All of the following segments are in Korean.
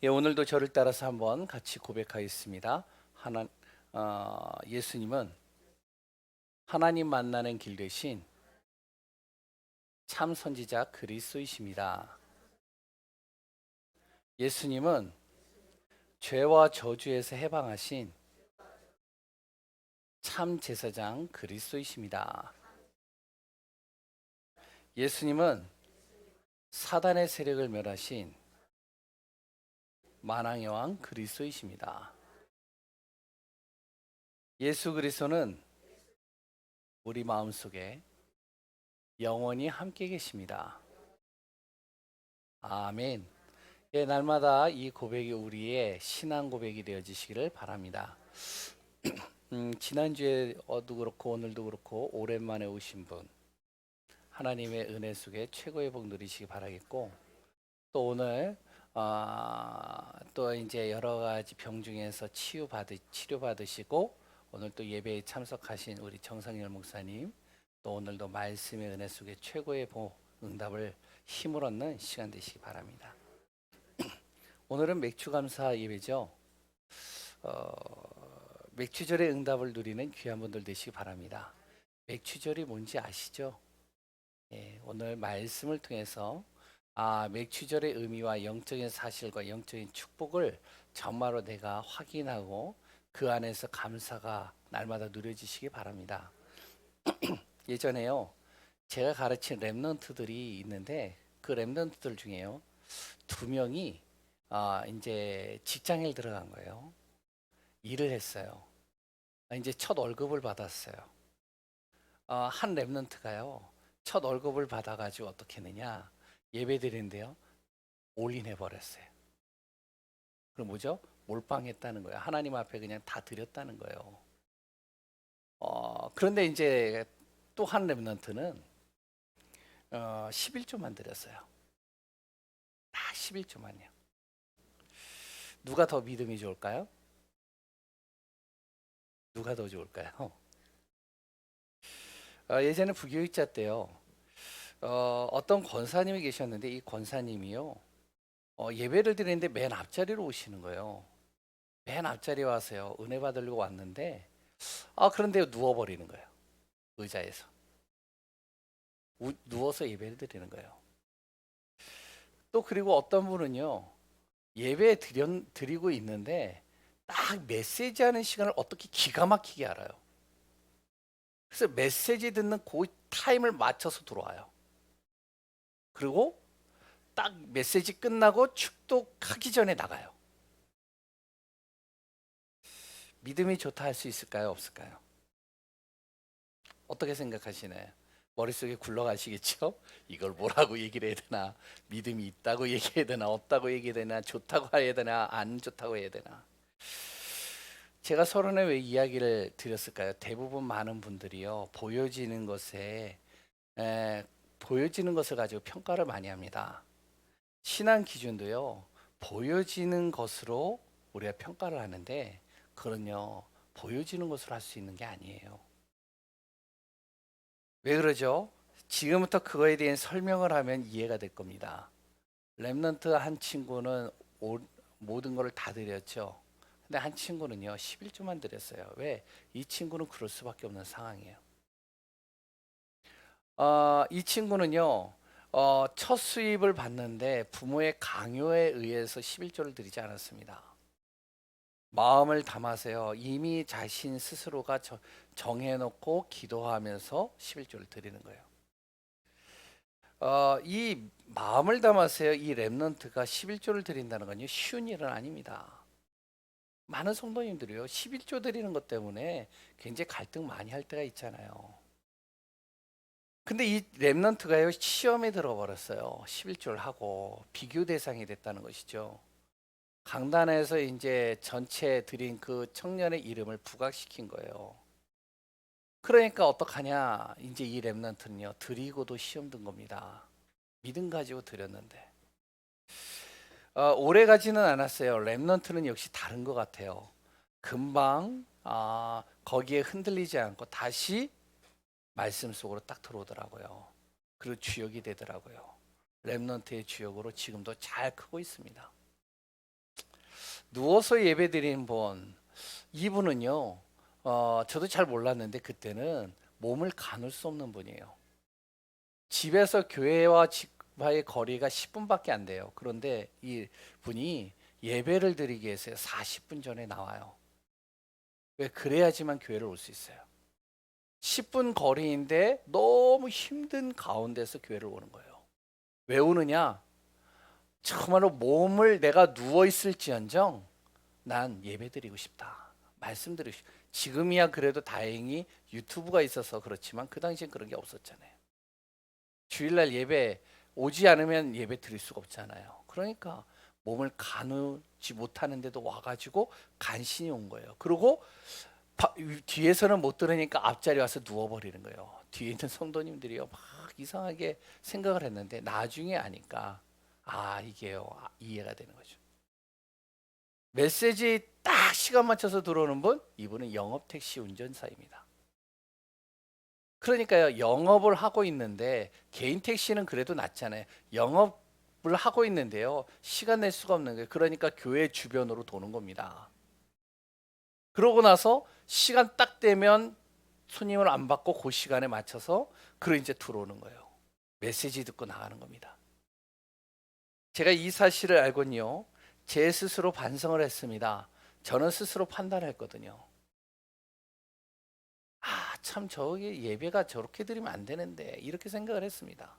예, 오늘도 저를 따라서 한번 같이 고백하겠습니다. 예수님은 하나님 만나는 길 대신 참 선지자 그리스도이십니다. 예수님은 죄와 저주에서 해방하신 참 제사장 그리스도이십니다. 예수님은 사단의 세력을 멸하신 만왕의 왕 그리스도이십니다. 예수 그리스도는 우리 마음속에 영원히 함께 계십니다. 아멘. 예, 날마다 이 고백이 우리의 신앙 고백이 되어지시기를 바랍니다. 지난주에도 그렇고 오늘도 그렇고 오랜만에 오신 분 하나님의 은혜 속에 최고의 복 누리시기 바라겠고, 또 오늘 또 이제 여러 가지 병 중에서 치료받으시고 오늘 또 예배에 참석하신 우리 정상열 목사님, 또 오늘도 말씀의 은혜 속에 최고의 복 응답을 힘을 얻는 시간 되시기 바랍니다. 오늘은 맥주 감사 예배죠. 맥주절의 응답을 누리는 귀한 분들 되시기 바랍니다. 맥주절이 뭔지 아시죠? 예, 오늘 말씀을 통해서 맥주절의 의미와 영적인 사실과 영적인 축복을 정말로 내가 확인하고 그 안에서 감사가 날마다 누려지시기 바랍니다. 예전에요, 제가 가르친 랩런트들이 있는데 그 랩런트들 중에요, 두 명이 이제 직장에 들어간 거예요. 일을 했어요. 이제 첫 월급을 받았어요. 한 랩런트가요, 첫 월급을 받아가지고 어떻게 했느냐, 예배 드리는데요, 올인해 버렸어요. 그럼 뭐죠? 몰빵했다는 거예요. 하나님 앞에 그냥 다 드렸다는 거예요. 그런데 이제 또 한 랩런트는 11조만 드렸어요. 딱 11조만요. 누가 더 믿음이 좋을까요? 누가 더 좋을까요? 예전에 부교육자 때요, 어떤 권사님이 계셨는데 이 권사님이요, 예배를 드리는데 맨 앞자리로 오시는 거예요. 맨 앞자리에 와서요, 은혜 받으려고 왔는데 그런데 누워버리는 거예요. 의자에서 누워서 예배를 드리는 거예요. 또 그리고 어떤 분은요, 드리고 있는데 딱 메시지 하는 시간을 어떻게 기가 막히게 알아요. 그래서 메시지 듣는 그 타임을 맞춰서 들어와요. 그리고 딱 메시지 끝나고 축독하기 전에 나가요. 믿음이 좋다 할 수 있을까요? 없을까요? 어떻게 생각하시나요? 머릿속에 굴러가시겠죠? 이걸 뭐라고 얘기를 해야 되나? 믿음이 있다고 얘기해야 되나? 없다고 얘기해야 되나? 좋다고 해야 되나? 안 좋다고 해야 되나? 제가 서론에 왜 이야기를 드렸을까요? 대부분 많은 분들이요, 에, 보여지는 것을 가지고 평가를 많이 합니다. 신앙 기준도요, 보여지는 것으로 우리가 평가를 하는데, 그건요, 보여지는 것으로 할 수 있는 게 아니에요. 왜 그러죠? 지금부터 그거에 대한 설명을 하면 이해가 될 겁니다. 랩넌트 한 친구는 모든 걸 다 드렸죠. 근데 한 친구는요, 11조만 드렸어요. 왜? 이 친구는 그럴 수밖에 없는 상황이에요. 이 친구는요, 첫 수입을 받는데 부모의 강요에 의해서 11조를 드리지 않았습니다. 마음을 담아서요, 이미 자신 스스로가 정해놓고 기도하면서 11조를 드리는 거예요. 이 마음을 담아서요, 이 랩넌트가 11조를 드린다는 건요, 쉬운 일은 아닙니다. 많은 성도님들이요, 11조 드리는 것 때문에 굉장히 갈등 많이 할 때가 있잖아요. 근데 이 랩넌트가요, 시험에 들어버렸어요. 11조를 하고 비교 대상이 됐다는 것이죠. 강단에서 이제 전체 드린 그 청년의 이름을 부각시킨 거예요. 그러니까 어떡하냐? 이제 이 랩넌트는요, 드리고도 시험 든 겁니다. 믿음 가지고 드렸는데. 오래 가지는 않았어요. 랩넌트는 역시 다른 것 같아요. 금방 거기에 흔들리지 않고 다시 말씀 속으로 딱 들어오더라고요. 그리고 주역이 되더라고요. 랩넌트의 주역으로 지금도 잘 크고 있습니다. 누워서 예배 드리는 분, 이분은요, 저도 잘 몰랐는데 그때는 몸을 가눌 수 없는 분이에요. 집에서 교회와 집과의 거리가 10분밖에 안 돼요. 그런데 이 분이 예배를 드리기 위해서 40분 전에 나와요. 왜? 그래야지만 교회를 올 수 있어요. 10분 거리인데 너무 힘든 가운데서 교회를 오는 거예요. 왜 오느냐? 정말로 몸을 내가 누워 있을지언정 난 예배 드리고 싶다. 말씀드리고 싶다. 지금이야 그래도 다행히 유튜브가 있어서 그렇지만 그 당시엔 그런 게 없었잖아요. 주일날 예배 오지 않으면 예배 드릴 수가 없잖아요. 그러니까 몸을 가누지 못하는데도 와가지고 간신히 온 거예요. 그리고 뒤에서는 못 들으니까 앞자리 와서 누워버리는 거예요. 뒤에 있는 성도님들이요 막 이상하게 생각을 했는데 나중에 아니까 이게요 이해가 되는 거죠. 메시지 딱 시간 맞춰서 들어오는 분, 이분은 영업 택시 운전사입니다. 그러니까요, 영업을 하고 있는데 개인 택시는 그래도 낫잖아요. 영업을 하고 있는데요, 시간 낼 수가 없는 거예요. 그러니까 교회 주변으로 도는 겁니다. 그러고 나서 시간 딱 되면 손님을 안 받고 그 시간에 맞춰서 그리고 이제 들어오는 거예요. 메시지 듣고 나가는 겁니다. 제가 이 사실을 알고는요, 제 스스로 반성을 했습니다. 저는 스스로 판단했거든요. 참 저기 예배가 저렇게 드리면 안 되는데 이렇게 생각을 했습니다.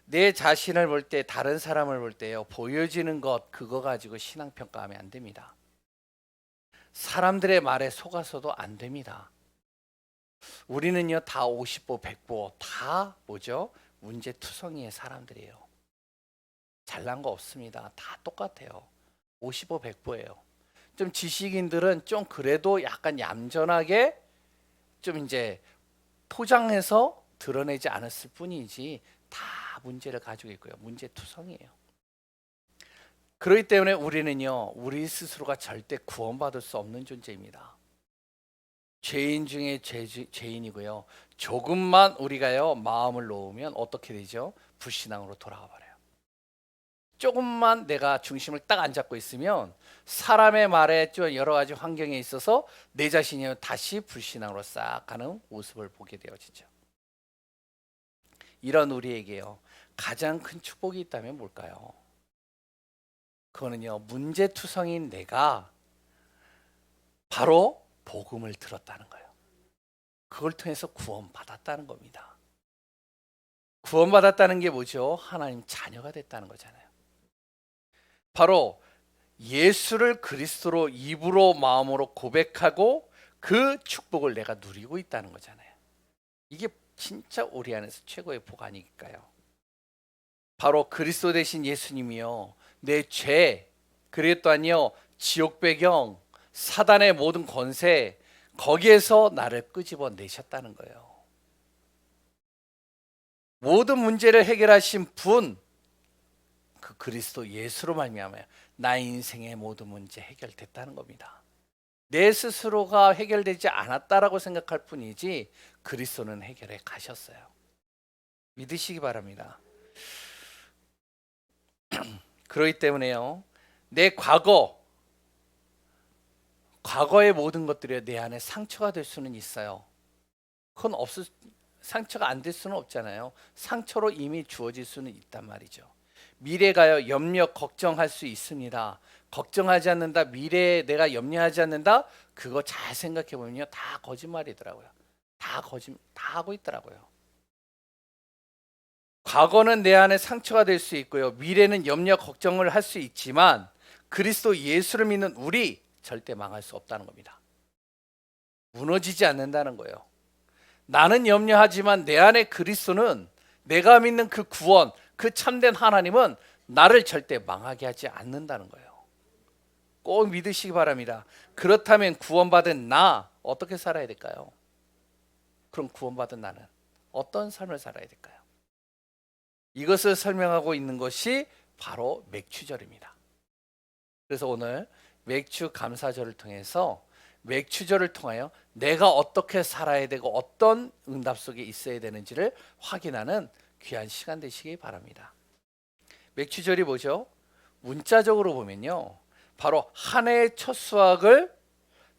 내 자신을 볼 때, 다른 사람을 볼 때요, 보여지는 것 그거 가지고 신앙 평가하면 안 됩니다. 사람들의 말에 속아서도 안 됩니다. 우리는요 다 50보 100보 다 뭐죠? 문제투성이의 사람들이에요. 잘난 거 없습니다. 다 똑같아요. 50보 100보예요. 좀 지식인들은 좀 그래도 약간 얌전하게 좀 이제 포장해서 드러내지 않았을 뿐이지 다 문제를 가지고 있고요. 문제투성이에요. 그렇기 때문에 우리는요, 우리 스스로가 절대 구원받을 수 없는 존재입니다. 죄인 중에 죄인이고요. 조금만 우리가요, 마음을 놓으면 어떻게 되죠? 불신앙으로 돌아가 버려요. 조금만 내가 중심을 딱 안 잡고 있으면 사람의 말에 좀 여러 가지 환경에 있어서 내 자신이 다시 불신앙으로 싹 가는 모습을 보게 되어지죠. 이런 우리에게요, 가장 큰 축복이 있다면 뭘까요? 그거는요, 문제투성인 내가 바로 복음을 들었다는 거예요. 그걸 통해서 구원받았다는 겁니다. 구원받았다는 게 뭐죠? 하나님 자녀가 됐다는 거잖아요. 바로 예수를 그리스도로 입으로 마음으로 고백하고 그 축복을 내가 누리고 있다는 거잖아요. 이게 진짜 우리 안에서 최고의 복안이니까요. 바로 그리스도 대신 예수님이요, 내 죄, 그리고 또한요 지옥 배경, 사단의 모든 권세, 거기에서 나를 끄집어 내셨다는 거예요. 모든 문제를 해결하신 분, 그 그리스도 예수로 말미암아 나의 인생의 모든 문제 해결됐다는 겁니다. 내 스스로가 해결되지 않았다라고 생각할 뿐이지 그리스도는 해결해 가셨어요. 믿으시기 바랍니다. 그렇기 때문에요, 내 과거의 모든 것들이 내 안에 상처가 될 수는 있어요. 그건 상처가 안 될 수는 없잖아요. 상처로 이미 주어질 수는 있단 말이죠. 미래가요, 염려 걱정할 수 있습니다. 걱정하지 않는다, 미래에 내가 염려하지 않는다, 그거 잘 생각해 보면요 다 거짓말이더라고요. 다 하고 있더라고요. 과거는 내 안에 상처가 될 수 있고요, 미래는 염려 걱정을 할 수 있지만 그리스도 예수를 믿는 우리 절대 망할 수 없다는 겁니다. 무너지지 않는다는 거예요. 나는 염려하지만 내 안에 그리스도는, 내가 믿는 그 구원, 그 참된 하나님은 나를 절대 망하게 하지 않는다는 거예요. 꼭 믿으시기 바랍니다. 그렇다면 구원받은 나 어떻게 살아야 될까요? 그럼 구원받은 나는 어떤 삶을 살아야 될까요? 이것을 설명하고 있는 것이 바로 맥추절입니다. 그래서 오늘 맥추 감사절을 통해서, 맥추절을 통하여 내가 어떻게 살아야 되고 어떤 응답 속에 있어야 되는지를 확인하는 귀한 시간 되시기 바랍니다. 맥추절이 뭐죠? 문자적으로 보면요, 바로 한 해의 첫 수확을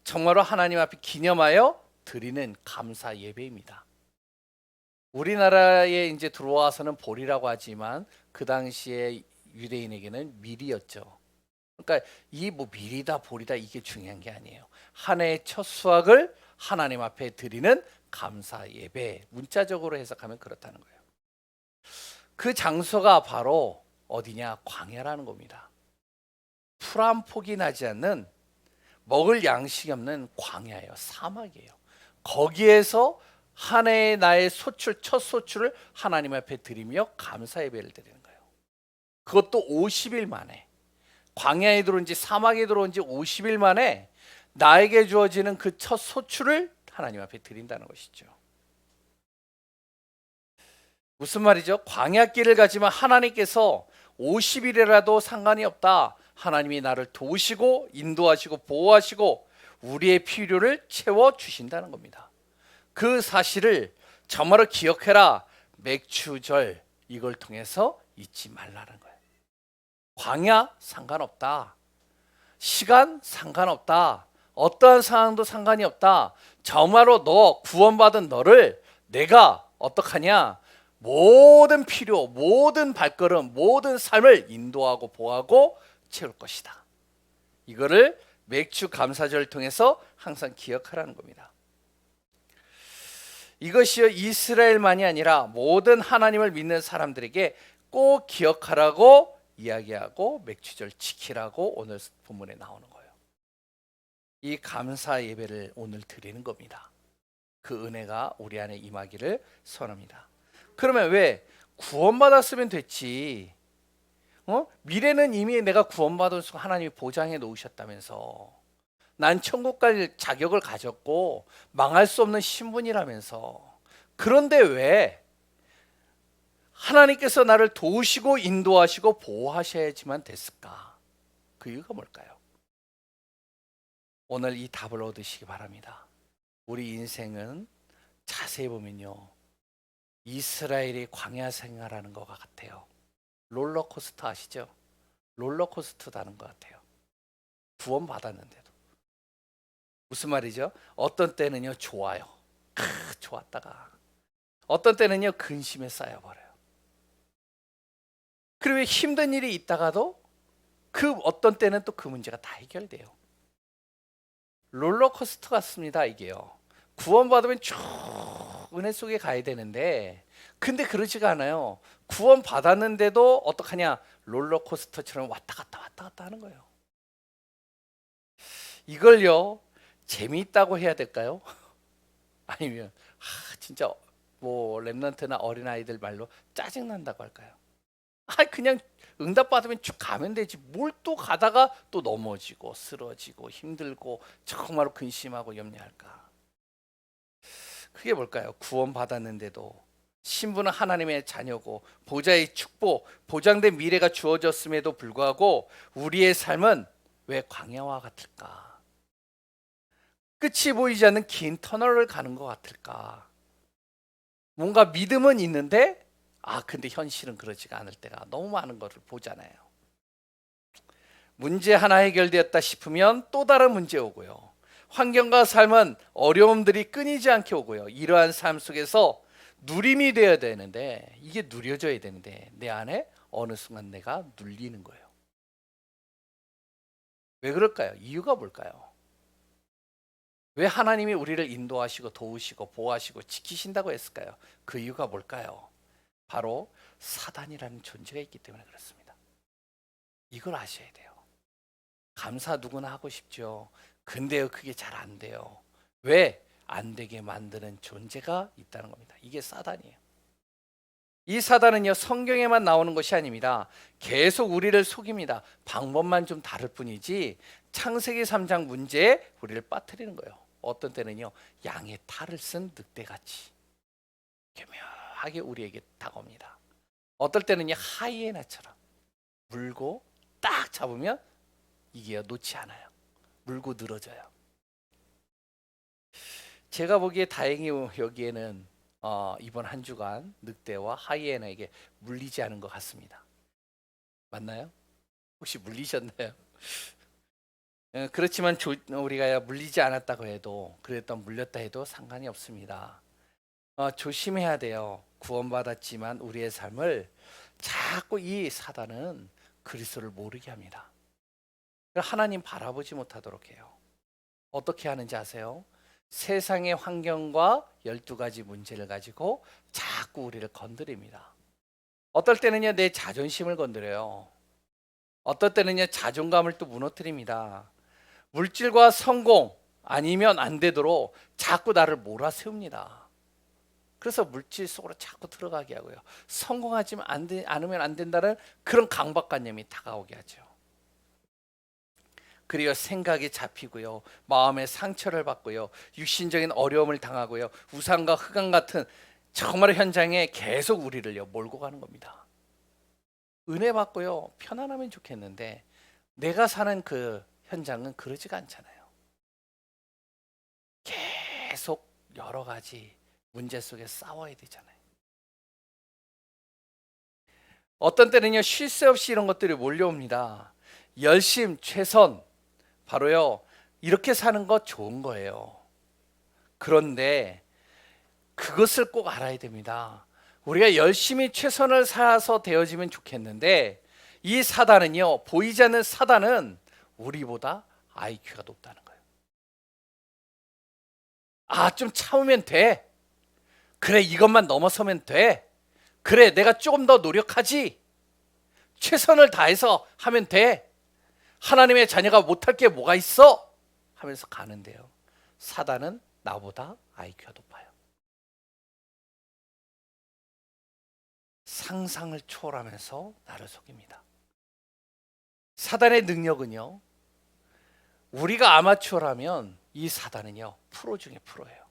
정말로 하나님 앞에 기념하여 드리는 감사 예배입니다. 우리나라에 이제 들어와서는 볼이라고 하지만 그 당시에 유대인에게는 밀이었죠. 그러니까 이 뭐 밀이다 볼이다 이게 중요한 게 아니에요. 한 해의 첫 수확을 하나님 앞에 드리는 감사 예배, 문자적으로 해석하면 그렇다는 거예요. 그 장소가 바로 어디냐? 광야라는 겁니다. 풀 한 폭이 나지 않는, 먹을 양식이 없는 광야예요. 사막이에요. 거기에서 한 해의 나의 소출, 첫 소출을 하나님 앞에 드리며 감사 예배를 드리는 거예요. 그것도 50일 만에, 광야에 들어온 지, 사막에 들어온 지 50일 만에 나에게 주어지는 그 첫 소출을 하나님 앞에 드린다는 것이죠. 무슨 말이죠? 광야길을 가지만 하나님께서 50일이라도 상관이 없다. 하나님이 나를 도우시고 인도하시고 보호하시고 우리의 필요를 채워 주신다는 겁니다. 그 사실을 정말로 기억해라. 맥추절, 이걸 통해서 잊지 말라는 거예요. 광야 상관없다. 시간 상관없다. 어떠한 상황도 상관이 없다. 정말로 너 구원받은 너를 내가 어떡하냐? 모든 필요, 모든 발걸음, 모든 삶을 인도하고 보호하고 채울 것이다. 이거를 맥주 감사절을 통해서 항상 기억하라는 겁니다. 이것이요 이스라엘만이 아니라 모든 하나님을 믿는 사람들에게 꼭 기억하라고 이야기하고 맥주절 지키라고 오늘 본문에 나오는 거예요. 이 감사 예배를 오늘 드리는 겁니다. 그 은혜가 우리 안에 임하기를 선합니다. 그러면 왜 구원받았으면 됐지? 미래는 이미 내가 구원받은 순간 하나님이 보장해 놓으셨다면서. 난 천국 갈 자격을 가졌고 망할 수 없는 신분이라면서. 그런데 왜 하나님께서 나를 도우시고 인도하시고 보호하셔야지만 됐을까? 그 이유가 뭘까요? 오늘 이 답을 얻으시기 바랍니다. 우리 인생은 자세히 보면요, 이스라엘이 광야 생활하는 것 같아요. 롤러코스터 아시죠? 롤러코스터다는 것 같아요. 구원 받았는데도. 무슨 말이죠? 어떤 때는요 좋아요. 좋았다가 어떤 때는요 근심에 쌓여버려요. 그리고 힘든 일이 있다가도 그 어떤 때는 또 그 문제가 다 해결돼요. 롤러코스터 같습니다 이게요. 구원받으면 쭉 은혜 속에 가야 되는데 근데 그러지가 않아요. 구원 받았는데도 어떡하냐? 롤러코스터처럼 왔다 갔다 왔다 갔다 하는 거예요. 이걸요 재미있다고 해야 될까요? 아니면 진짜 뭐 랩런트나 어린아이들 말로 짜증난다고 할까요? 그냥 응답 받으면 쭉 가면 되지 뭘 또 가다가 또 넘어지고 쓰러지고 힘들고 정말로 근심하고 염려할까? 그게 뭘까요? 구원 받았는데도 신분은 하나님의 자녀고 보좌의 축복, 보장된 미래가 주어졌음에도 불구하고 우리의 삶은 왜 광야와 같을까? 끝이 보이지 않는 긴 터널을 가는 것 같을까? 뭔가 믿음은 있는데 근데 현실은 그러지가 않을 때가 너무 많은 것을 보잖아요. 문제 하나 해결되었다 싶으면 또 다른 문제 오고요. 환경과 삶은 어려움들이 끊이지 않게 오고요. 이러한 삶 속에서 누림이 되어야 되는데 이게 누려져야 되는데 내 안에 어느 순간 내가 눌리는 거예요. 왜 그럴까요? 이유가 뭘까요? 왜 하나님이 우리를 인도하시고 도우시고 보호하시고 지키신다고 했을까요? 그 이유가 뭘까요? 바로 사단이라는 존재가 있기 때문에 그렇습니다. 이걸 아셔야 돼요. 감사 누구나 하고 싶죠. 근데요 그게 잘 안 돼요. 왜? 안 되게 만드는 존재가 있다는 겁니다. 이게 사단이에요. 이 사단은요 성경에만 나오는 것이 아닙니다. 계속 우리를 속입니다. 방법만 좀 다를 뿐이지 창세기 3장 문제에 우리를 빠뜨리는 거예요. 어떤 때는요 양의 탈을 쓴 늑대같이 교묘하게 우리에게 다가옵니다. 어떨 때는요 하이에나처럼 물고 딱 잡으면 이게 놓지 않아요. 물고 늘어져요. 제가 보기에 다행히 여기에는 이번 한 주간 늑대와 하이에나에게 물리지 않은 것 같습니다. 맞나요? 혹시 물리셨나요? 그렇지만 우리가 물리지 않았다고 해도 그랬던 물렸다 해도 상관이 없습니다. 조심해야 돼요. 구원받았지만 우리의 삶을 자꾸 이 사단은 그리스도를 모르게 합니다. 하나님 바라보지 못하도록 해요. 어떻게 하는지 아세요? 세상의 환경과 12가지 문제를 가지고 자꾸 우리를 건드립니다. 어떨 때는요, 내 자존심을 건드려요. 어떨 때는요, 자존감을 또 무너뜨립니다. 물질과 성공 아니면 안 되도록 자꾸 나를 몰아세웁니다. 그래서 물질 속으로 자꾸 들어가게 하고요. 성공하지 않으면 안 된다는 그런 강박관념이 다가오게 하죠. 그리고 생각이 잡히고요. 마음의 상처를 받고요. 육신적인 어려움을 당하고요. 우상과 흑암 같은 정말 현장에 계속 우리를요 몰고 가는 겁니다. 은혜 받고요. 편안하면 좋겠는데 내가 사는 그 현장은 그러지가 않잖아요. 계속 여러 가지 문제 속에 싸워야 되잖아요. 어떤 때는요 쉴 새 없이 이런 것들이 몰려옵니다. 열심, 최선, 바로요 이렇게 사는 거 좋은 거예요. 그런데 그것을 꼭 알아야 됩니다. 우리가 열심히 최선을 살아서 되어지면 좋겠는데 이 사단은요 보이지 않는 사단은 우리보다 IQ가 높다는 거예요. 좀 참으면 돼. 그래, 이것만 넘어서면 돼. 그래, 내가 조금 더 노력하지. 최선을 다해서 하면 돼. 하나님의 자녀가 못할 게 뭐가 있어? 하면서 가는데요. 사단은 나보다 IQ가 높아요. 상상을 초월하면서 나를 속입니다. 사단의 능력은요. 우리가 아마추어라면 이 사단은요. 프로 중에 프로예요.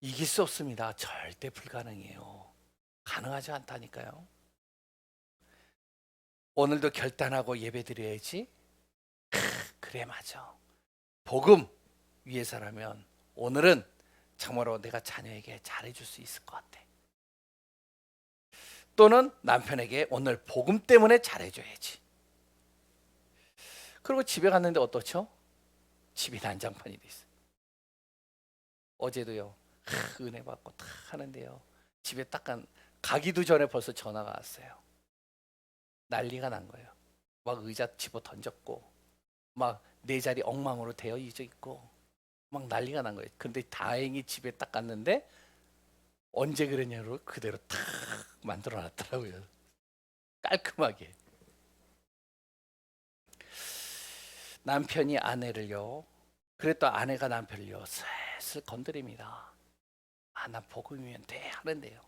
이길 수 없습니다. 절대 불가능해요. 가능하지 않다니까요. 오늘도 결단하고 예배드려야지. 그래, 맞아. 복음 위해서라면 오늘은 정말로 내가 자녀에게 잘해줄 수 있을 것 같아. 또는 남편에게 오늘 복음 때문에 잘해줘야지. 그리고 집에 갔는데 어떻죠? 집이 난장판이 돼 있어요. 어제도요. 은혜 받고 다 하는데요. 집에 딱 가기도 전에 벌써 전화가 왔어요. 난리가 난 거예요. 막 의자 집어 던졌고 막 내 자리 엉망으로 되어 있고 막 난리가 난 거예요. 근데 다행히 집에 딱 갔는데 언제 그랬냐로 그대로 탁 만들어 놨더라고요. 깔끔하게. 남편이 아내를요. 그랬더니 아내가 남편을요. 슬슬 건드립니다. 난 복음이면 돼 하는데요.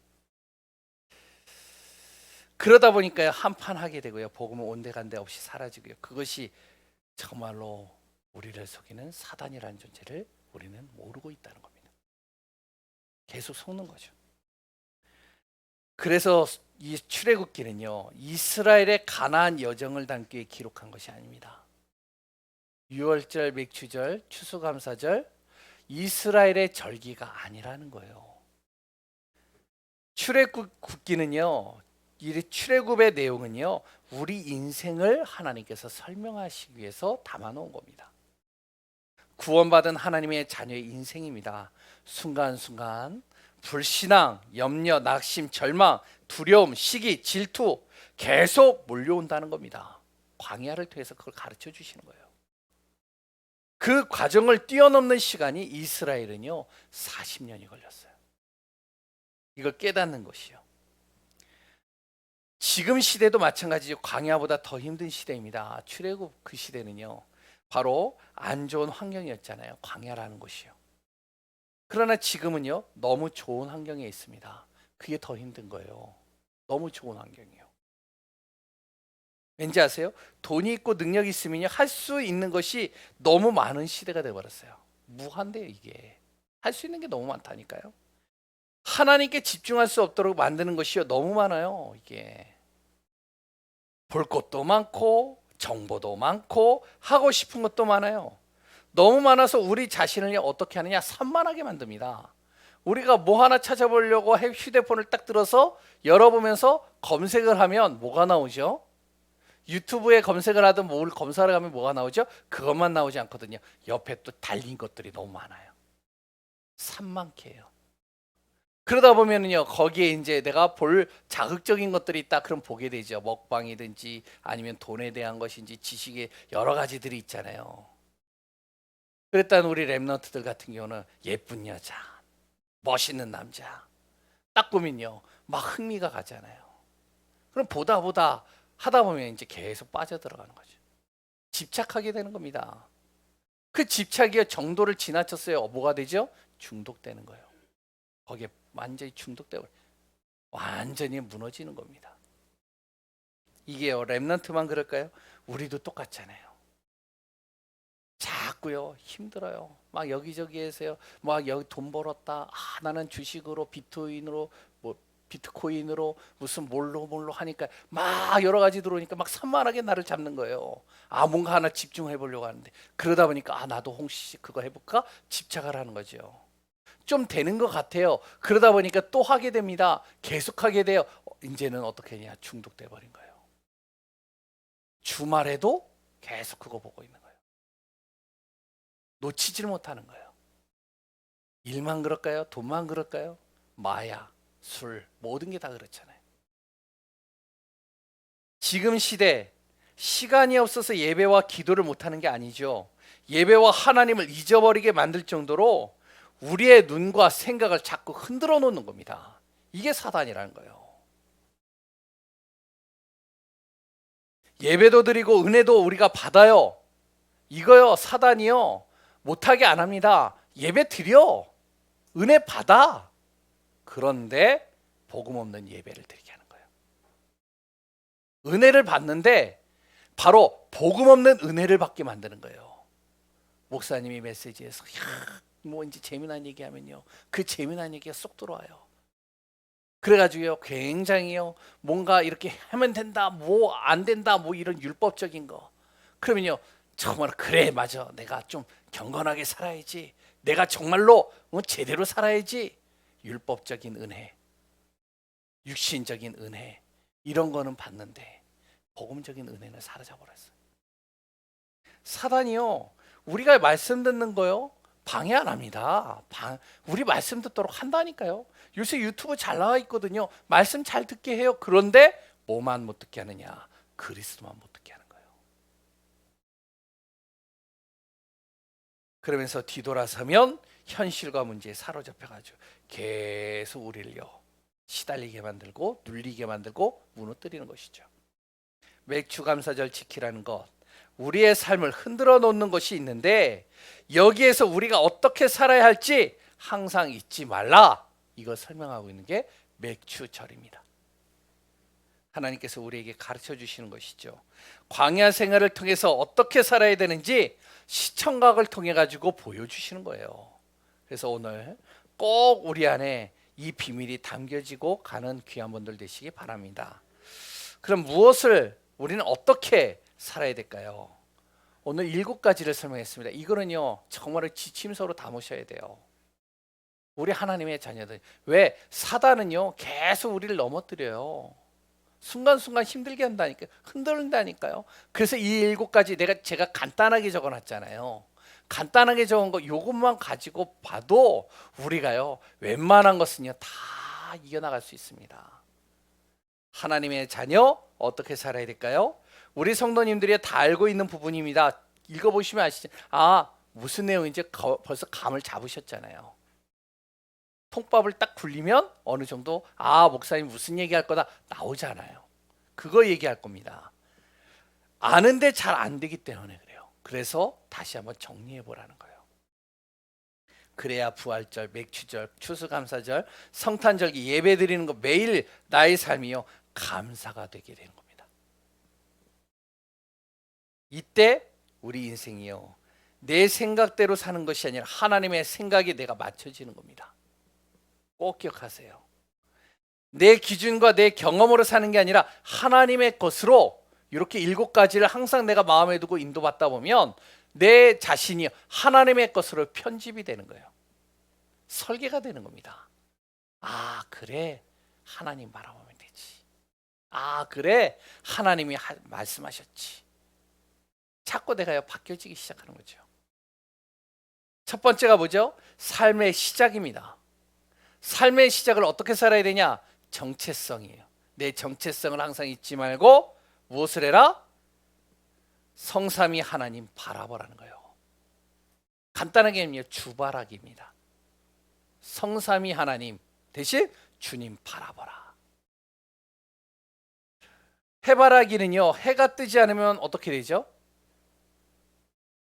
그러다 보니까요. 한판 하게 되고요. 복음은 온데간데 없이 사라지고요. 그것이 정말로 우리를 속이는 사단이라는 존재를 우리는 모르고 있다는 겁니다. 계속 속는 거죠. 그래서 이 출애굽기는요. 이스라엘의 가나안 여정을 담기 기록한 것이 아닙니다. 유월절, 맥추절, 추수감사절, 이스라엘의 절기가 아니라는 거예요. 출애굽기는요. 이 출애굽의 내용은요. 우리 인생을 하나님께서 설명하시기 위해서 담아놓은 겁니다. 구원받은 하나님의 자녀의 인생입니다. 순간순간 불신앙, 염려, 낙심, 절망, 두려움, 시기, 질투 계속 몰려온다는 겁니다. 광야를 통해서 그걸 가르쳐 주시는 거예요. 그 과정을 뛰어넘는 시간이 이스라엘은요 40년이 걸렸어요. 이걸 깨닫는 것이요. 지금 시대도 마찬가지죠. 광야보다 더 힘든 시대입니다. 출애굽 그 시대는요 바로 안 좋은 환경이었잖아요. 광야라는 곳이요. 그러나 지금은요 너무 좋은 환경에 있습니다. 그게 더 힘든 거예요. 너무 좋은 환경이요. 왠지 아세요? 돈이 있고 능력이 있으면요 할 수 있는 것이 너무 많은 시대가 되어버렸어요. 무한대요. 이게 할 수 있는 게 너무 많다니까요. 하나님께 집중할 수 없도록 만드는 것이요 너무 많아요. 이게 볼 것도 많고 정보도 많고 하고 싶은 것도 많아요. 너무 많아서 우리 자신을 어떻게 하느냐 산만하게 만듭니다. 우리가 뭐 하나 찾아보려고 휴대폰을 딱 들어서 열어보면서 검색을 하면 뭐가 나오죠? 유튜브에 검색을 하든 뭘 검사를 하면 뭐가 나오죠? 그것만 나오지 않거든요. 옆에 또 달린 것들이 너무 많아요. 산만케요. 그러다 보면은요, 거기에 이제 내가 볼 자극적인 것들이 있다. 그럼 보게 되죠. 먹방이든지 아니면 돈에 대한 것인지 지식의 여러 가지들이 있잖아요. 그랬다는 우리 랩런트들 같은 경우는 예쁜 여자, 멋있는 남자 딱 보면요, 막 흥미가 가잖아요. 그럼 보다 보다 하다 보면 이제 계속 빠져들어가는 거죠. 집착하게 되는 겁니다. 그 집착의 정도를 지나쳤어요. 뭐가 되죠? 중독되는 거예요. 거기에 완전히 중독되고 완전히 무너지는 겁니다. 이게요, 랩런트만 그럴까요? 우리도 똑같잖아요. 자꾸요, 힘들어요. 막 여기저기에서요, 막 여기 돈 벌었다. 나는 주식으로 비트코인으로 뭐 비트코인으로 무슨 뭘로 하니까 막 여러 가지 들어오니까 막 산만하게 나를 잡는 거예요. 뭔가 하나 집중해 보려고 하는데 그러다 보니까 나도 홍시 그거 해볼까 집착을 하는 거죠. 좀 되는 것 같아요. 그러다 보니까 또 하게 됩니다. 계속 하게 돼요. 이제는 어떻게 했냐, 중독돼 버린 거예요. 주말에도 계속 그거 보고 있는 거예요. 놓치질 못하는 거예요. 일만 그럴까요? 돈만 그럴까요? 마약, 술, 모든 게 다 그렇잖아요. 지금 시대, 시간이 없어서 예배와 기도를 못하는 게 아니죠. 예배와 하나님을 잊어버리게 만들 정도로 우리의 눈과 생각을 자꾸 흔들어 놓는 겁니다. 이게 사단이라는 거예요. 예배도 드리고 은혜도 우리가 받아요. 이거요, 사단이요, 못하게 안 합니다. 예배 드려, 은혜 받아. 그런데 복음 없는 예배를 드리게 하는 거예요. 은혜를 받는데 바로 복음 없는 은혜를 받게 만드는 거예요. 목사님이 메시지에서 뭐 이제 재미난 얘기하면요, 그 재미난 얘기가 쏙 들어와요. 그래가지고요, 굉장히요, 뭔가 이렇게 하면 된다, 뭐 안 된다, 뭐 이런 율법적인 거. 그러면요, 정말 그래, 맞아, 내가 좀 경건하게 살아야지, 내가 정말로 제대로 살아야지. 율법적인 은혜, 육신적인 은혜, 이런 거는 받는데 복음적인 은혜는 사라져버렸어요. 사단이요, 우리가 말씀 듣는 거요, 방해 안 합니다. 우리 말씀 듣도록 한다니까요. 요새 유튜브 잘 나와 있거든요. 말씀 잘 듣게 해요. 그런데 뭐만 못 듣게 하느냐? 그리스도만 못 듣게 하는 거예요. 그러면서 뒤돌아서면 현실과 문제에 사로잡혀가지고 계속 우리를요, 시달리게 만들고 눌리게 만들고 무너뜨리는 것이죠. 맥주감사절 지키라는 것, 우리의 삶을 흔들어 놓는 것이 있는데 여기에서 우리가 어떻게 살아야 할지 항상 잊지 말라. 이걸 설명하고 있는 게 맥주절입니다. 하나님께서 우리에게 가르쳐 주시는 것이죠. 광야 생활을 통해서 어떻게 살아야 되는지 시청각을 통해 가지고 보여주시는 거예요. 그래서 오늘 꼭 우리 안에 이 비밀이 담겨지고 가는 귀한 분들 되시기 바랍니다. 그럼 무엇을, 우리는 어떻게 살아야 될까요? 오늘 7가지를 설명했습니다. 이거는요, 정말 지침서로 담으셔야 돼요. 우리 하나님의 자녀들. 왜? 사단은요, 계속 우리를 넘어뜨려요. 순간순간 힘들게 한다니까요. 흔들린다니까요. 그래서 이 7가지 제가 간단하게 적어놨잖아요. 간단하게 적은 거 요것만 가지고 봐도 우리가요, 웬만한 것은요 다 이겨나갈 수 있습니다. 하나님의 자녀 어떻게 살아야 될까요? 우리 성도님들이 다 알고 있는 부분입니다. 읽어보시면 아시죠? 무슨 내용인지 벌써 감을 잡으셨잖아요. 통밥을 딱 굴리면 어느 정도 목사님 무슨 얘기할 거다 나오잖아요. 그거 얘기할 겁니다. 아는데 잘 안 되기 때문에 그래요. 그래서 다시 한번 정리해 보라는 거예요. 그래야 부활절, 맥주절, 추수감사절, 성탄절기 예배 드리는 거 매일 나의 삶이요, 감사가 되게 되는 겁니다. 이때 우리 인생이요, 내 생각대로 사는 것이 아니라 하나님의 생각에 내가 맞춰지는 겁니다. 꼭 기억하세요. 내 기준과 내 경험으로 사는 게 아니라 하나님의 것으로, 이렇게 7가지를 항상 내가 마음에 두고 인도받다 보면 내 자신이 하나님의 것으로 편집이 되는 거예요. 설계가 되는 겁니다. 그래, 하나님 바라보면 되지. 아, 그래? 하나님이 말씀하셨지. 자꾸 내가요 바뀌어지기 시작하는 거죠. 첫 번째가 뭐죠? 삶의 시작입니다. 삶의 시작을 어떻게 살아야 되냐? 정체성이에요. 내 정체성을 항상 잊지 말고 무엇을 해라? 성삼위 하나님 바라보라는 거예요. 간단하게 주바라기입니다. 성삼위 하나님 대신 주님 바라보라. 해바라기는요, 해가 뜨지 않으면 어떻게 되죠?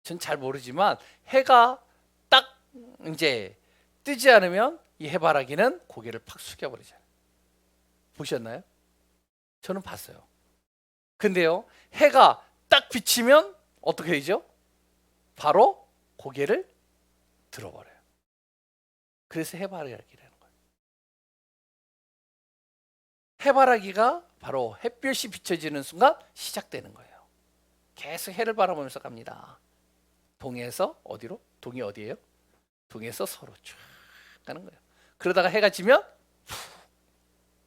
전 잘 모르지만 해가 딱 이제 뜨지 않으면 이 해바라기는 고개를 팍 숙여버리잖아요. 보셨나요? 저는 봤어요. 근데요, 해가 딱 비치면 어떻게 되죠? 바로 고개를 들어버려요. 그래서 해바라기라는 거예요. 해바라기가 바로 햇볕이 비춰지는 순간 시작되는 거예요. 계속 해를 바라보면서 갑니다. 동에서 어디로? 동이 어디예요? 동에서 서로 쭉 가는 거예요. 그러다가 해가 지면 푹,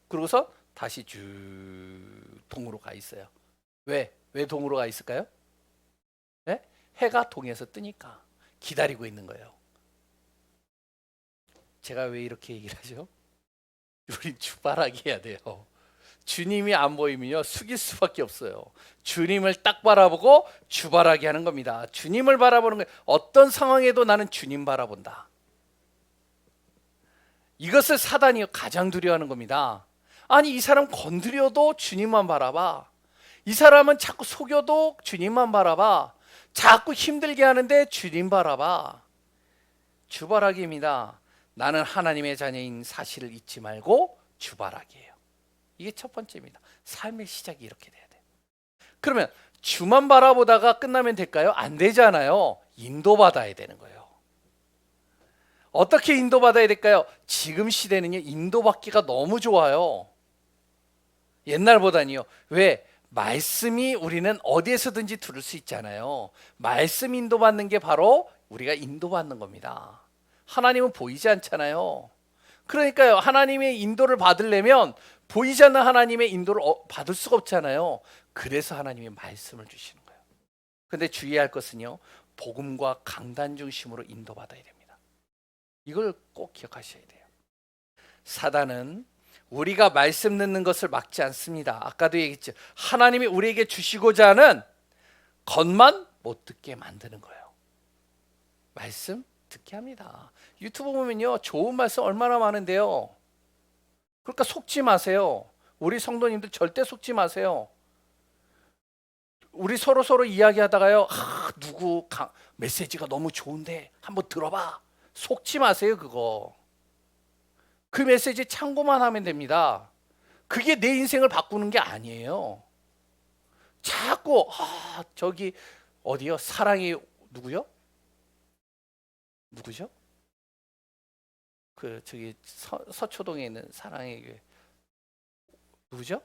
그러고서 다시 쭉 동으로 가 있어요. 왜? 왜 동으로 가 있을까요? 네? 해가 동에서 뜨니까 기다리고 있는 거예요. 제가 왜 이렇게 얘기를 하죠? 우리 주바라기 해야 돼요. 주님이 안 보이면요 숙일 수밖에 없어요. 주님을 딱 바라보고 주바라기 하는 겁니다. 주님을 바라보는 거예요. 어떤 상황에도 나는 주님 바라본다. 이것을 사단이 가장 두려워하는 겁니다. 아니, 이 사람 건드려도 주님만 바라봐. 이 사람은 자꾸 속여도 주님만 바라봐. 자꾸 힘들게 하는데 주님 바라봐. 주바라기입니다. 나는 하나님의 자녀인 사실을 잊지 말고 주바라기예요. 이게 첫 번째입니다. 삶의 시작이 이렇게 돼야 돼요. 그러면 주만 바라보다가 끝나면 될까요? 안 되잖아요. 인도받아야 되는 거예요. 어떻게 인도받아야 될까요? 지금 시대는요, 인도받기가 너무 좋아요. 옛날보다는요. 왜? 말씀이 우리는 어디에서든지 들을 수 있잖아요. 말씀 인도받는 게 바로 우리가 인도받는 겁니다. 하나님은 보이지 않잖아요. 그러니까요, 하나님의 인도를 받으려면 보이지 않는 하나님의 인도를 받을 수가 없잖아요. 그래서 하나님이 말씀을 주시는 거예요. 근데 주의할 것은요, 복음과 강단 중심으로 인도받아야 됩니다. 이걸 꼭 기억하셔야 돼요. 사단은 우리가 말씀 듣는 것을 막지 않습니다. 아까도 얘기했죠. 하나님이 우리에게 주시고자 하는 것만 못 듣게 만드는 거예요. 말씀 듣게 합니다. 유튜브 보면요, 좋은 말씀 얼마나 많은데요. 그러니까 속지 마세요. 우리 성도님들 절대 속지 마세요. 우리 서로 이야기하다가요, 누구 메시지가 너무 좋은데 한번 들어봐. 속지 마세요. 그거. 그 메시지 참고만 하면 됩니다. 그게 내 인생을 바꾸는 게 아니에요. 자꾸 저기 어디요? 사랑이 누구요? 누구죠? 그 저기 서초동에 있는 사랑의 교회 누구죠?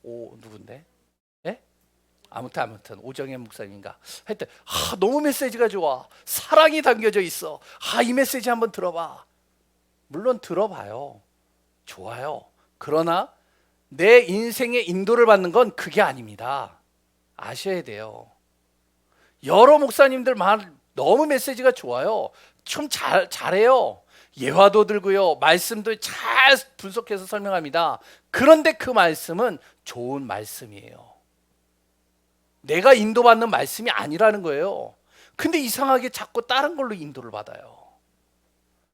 누군데? 예? 아무튼 오정현 목사님인가? 하여튼 너무 메시지가 좋아. 사랑이 담겨져 있어. 이 메시지 한번 들어봐. 물론 들어봐요. 좋아요. 그러나 내 인생의 인도를 받는 건 그게 아닙니다. 아셔야 돼요. 여러 목사님들 너무 메시지가 좋아요. 좀 잘해요. 예화도 들고요. 말씀도 잘 분석해서 설명합니다. 그런데 그 말씀은 좋은 말씀이에요. 내가 인도받는 말씀이 아니라는 거예요. 근데 이상하게 자꾸 다른 걸로 인도를 받아요.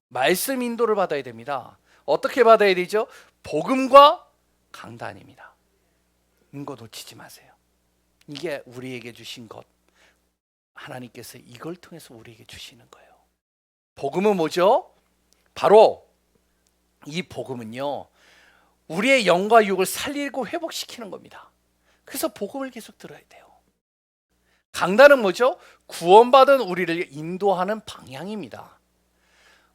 말씀 인도를 받아야 됩니다. 어떻게 받아야 되죠? 복음과 강단입니다. 이거 놓치지 마세요. 이게 우리에게 주신 것. 하나님께서 이걸 통해서 우리에게 주시는 거예요. 복음은 뭐죠? 바로 이 복음은요, 우리의 영과 육을 살리고 회복시키는 겁니다. 그래서 복음을 계속 들어야 돼요. 강단은 뭐죠? 구원받은 우리를 인도하는 방향입니다.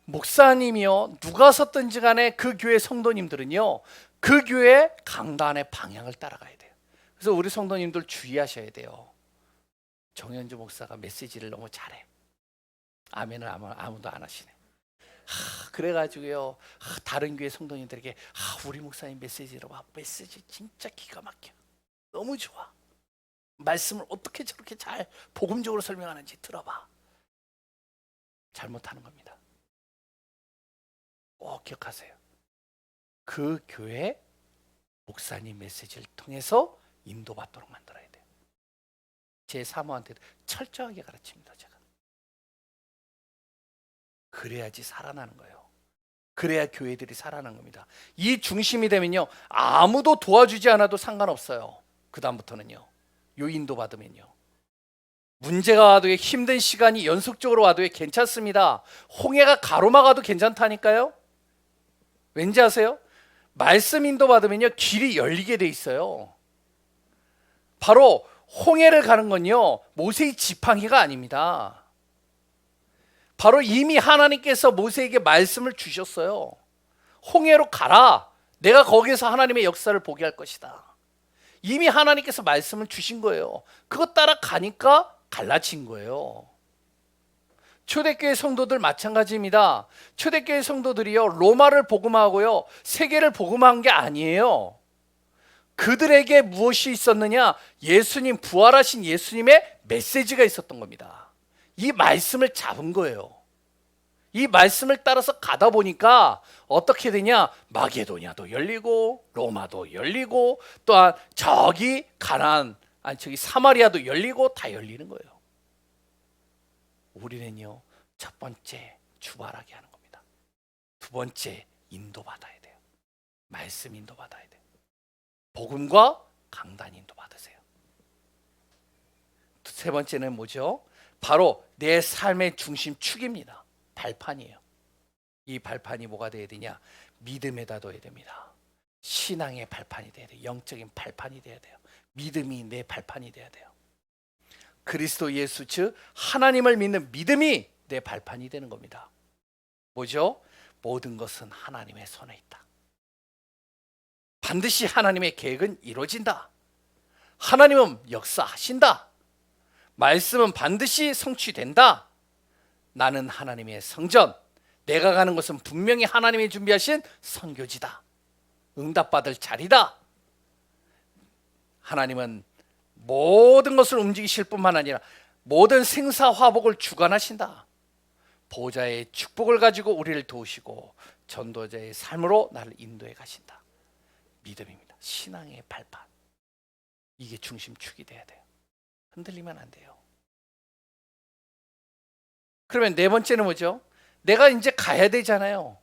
목사님이요, 누가 섰든지 간에 그 교회 성도님들은요, 그 교회 강단의 방향을 따라가야 돼요. 그래서 우리 성도님들 주의하셔야 돼요. 정현주 목사가 메시지를 너무 잘해. 아멘을 아무도 안 하시네. 그래가지고요, 다른 교회 성도님들에게 우리 목사님 메시지 들어봐. 메시지 진짜 기가 막혀. 너무 좋아. 말씀을 어떻게 저렇게 잘 복음적으로 설명하는지 들어봐. 잘못하는 겁니다. 꼭 기억하세요. 그 교회 목사님 메시지를 통해서 인도받도록 만들어야 돼요. 제 사모한테 철저하게 가르칩니다. 제가. 그래야지 살아나는 거예요. 그래야 교회들이 살아나는 겁니다. 이 중심이 되면요, 아무도 도와주지 않아도 상관없어요. 그 다음부터는요, 요 인도 받으면요, 문제가 와도 힘든 시간이 연속적으로 와도 괜찮습니다. 홍해가 가로막아도 괜찮다니까요. 왠지 아세요? 말씀 인도 받으면요, 길이 열리게 돼 있어요. 바로 홍해를 가는 건요, 모세의 지팡이가 아닙니다. 바로 이미 하나님께서 모세에게 말씀을 주셨어요. 홍해로 가라. 내가 거기서 하나님의 역사를 보게 할 것이다. 이미 하나님께서 말씀을 주신 거예요. 그것 따라 가니까 갈라진 거예요. 초대교회 성도들 마찬가지입니다. 초대교회 성도들이요, 로마를 복음하고요, 세계를 복음한 게 아니에요. 그들에게 무엇이 있었느냐? 예수님, 부활하신 예수님의 메시지가 있었던 겁니다. 이 말씀을 잡은 거예요. 이 말씀을 따라서 가다 보니까 어떻게 되냐? 마게도냐도 열리고 로마도 열리고 또한 저기 가나안, 저기 사마리아도 열리고 다 열리는 거예요. 우리는요, 첫 번째 주발하게 하는 겁니다. 두 번째 인도받아야 돼요. 말씀 인도받아야 돼요. 복음과 강단 인도받으세요. 세 번째는 뭐죠? 바로 내 삶의 중심축입니다. 발판이에요. 이 발판이 뭐가 돼야 되냐? 믿음에다 둬야 됩니다. 신앙의 발판이 돼야 돼요. 영적인 발판이 돼야 돼요. 믿음이 내 발판이 돼야 돼요. 그리스도 예수, 즉 하나님을 믿는 믿음이 내 발판이 되는 겁니다. 뭐죠? 모든 것은 하나님의 손에 있다. 반드시 하나님의 계획은 이루어진다. 하나님은 역사하신다. 말씀은 반드시 성취된다. 나는 하나님의 성전, 내가 가는 곳은 분명히 하나님이 준비하신 선교지다. 응답받을 자리다. 하나님은 모든 것을 움직이실 뿐만 아니라 모든 생사화복을 주관하신다. 보호자의 축복을 가지고 우리를 도우시고 전도자의 삶으로 나를 인도해 가신다. 믿음입니다. 신앙의 발판. 이게 중심축이 돼야 돼요. 흔들리면 안 돼요. 그러면 네 번째는 뭐죠? 내가 이제 가야 되잖아요.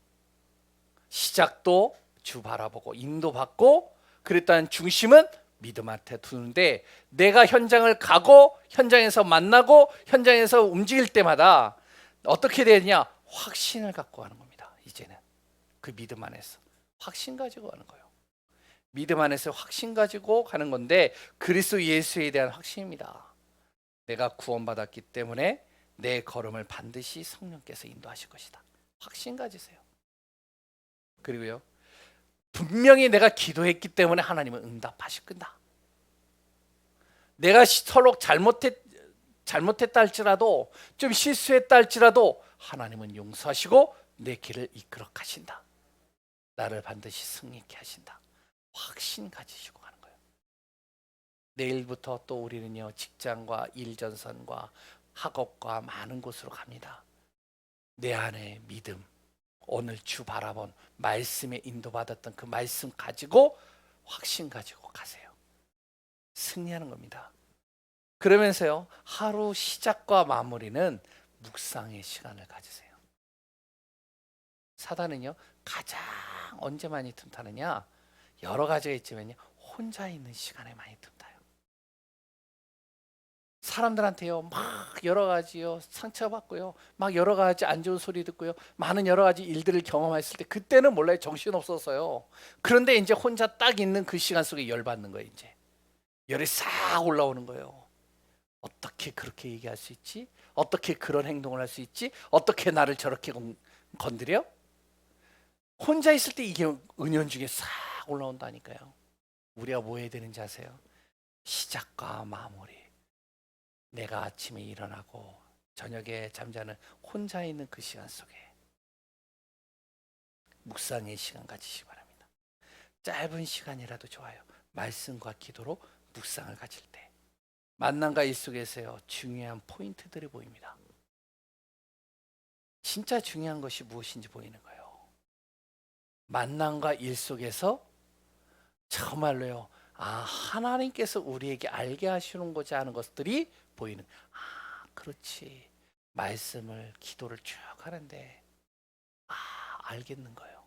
시작도 주 바라보고 인도받고 그랬다는 중심은 믿음한테 두는데, 내가 현장을 가고 현장에서 만나고 현장에서 움직일 때마다 어떻게 되느냐? 확신을 갖고 가는 겁니다. 이제는 그 믿음 안에서 확신 가지고 가는 거예요. 믿음 안에서 확신 가지고 가는 건데, 그리스도 예수에 대한 확신입니다. 내가 구원받았기 때문에 내 걸음을 반드시 성령께서 인도하실 것이다. 확신 가지세요. 그리고요, 분명히 내가 기도했기 때문에 하나님은 응답하실 거다. 내가 서로 잘못했다 할지라도, 좀 실수했다 할지라도 하나님은 용서하시고 내 길을 이끌어 가신다. 나를 반드시 승리케 하신다. 확신 가지시고 가는 거예요. 내일부터 또 우리는요, 직장과 일전선과 학업과 많은 곳으로 갑니다. 내 안에 믿음, 오늘 주 바라본 말씀에 인도받았던 그 말씀 가지고 확신 가지고 가세요. 승리하는 겁니다. 그러면서요, 하루 시작과 마무리는 묵상의 시간을 가지세요. 사단은요, 가장 언제 많이 틈타느냐? 여러 가지가 있지만요, 혼자 있는 시간에 많이 틈타요. 사람들한테요, 막 여러 가지요, 상처받고요, 막 여러 가지 안 좋은 소리 듣고요, 많은 여러 가지 일들을 경험했을 때 그때는 몰라요. 정신 없어서요. 그런데 이제 혼자 딱 있는 그 시간 속에 열받는 거예요. 이제 열이 싹 올라오는 거예요. 어떻게 그렇게 얘기할 수 있지? 어떻게 그런 행동을 할 수 있지? 어떻게 나를 저렇게 건드려? 혼자 있을 때 이게 은연중에 싹 올라온다니까요. 우리가 뭐 해야 되는지 아세요? 시작과 마무리. 내가 아침에 일어나고 저녁에 잠자는 혼자 있는 그 시간 속에 묵상의 시간 가지시기 바랍니다. 짧은 시간이라도 좋아요. 말씀과 기도로 묵상을 가질 때 만남과 일 속에서요, 중요한 포인트들이 보입니다. 진짜 중요한 것이 무엇인지 보이는 거예요. 만남과 일 속에서 정말로요, 하나님께서 우리에게 알게 하시는고자 하는 것들이 보이는. 그렇지. 말씀을, 기도를 쭉 하는데 알겠는 거예요.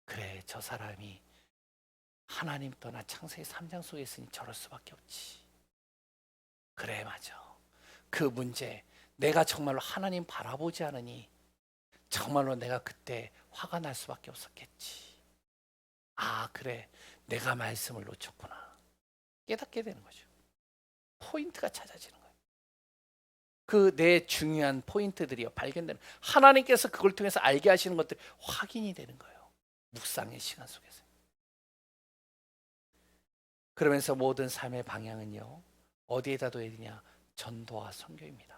그래, 저 사람이 하나님 떠나 창세기 3장 속에 있으니 저럴 수밖에 없지. 그래, 맞아. 그 문제, 내가 정말로 하나님 바라보지 않으니 정말로 내가 그때 화가 날 수밖에 없었겠지. 그래, 내가 말씀을 놓쳤구나. 깨닫게 되는 거죠. 포인트가 찾아지는 거예요. 그 내 중요한 포인트들이 발견되는, 하나님께서 그걸 통해서 알게 하시는 것들이 확인이 되는 거예요. 묵상의 시간 속에서. 그러면서 모든 삶의 방향은요, 어디에다 둬야 되냐? 전도와 선교입니다.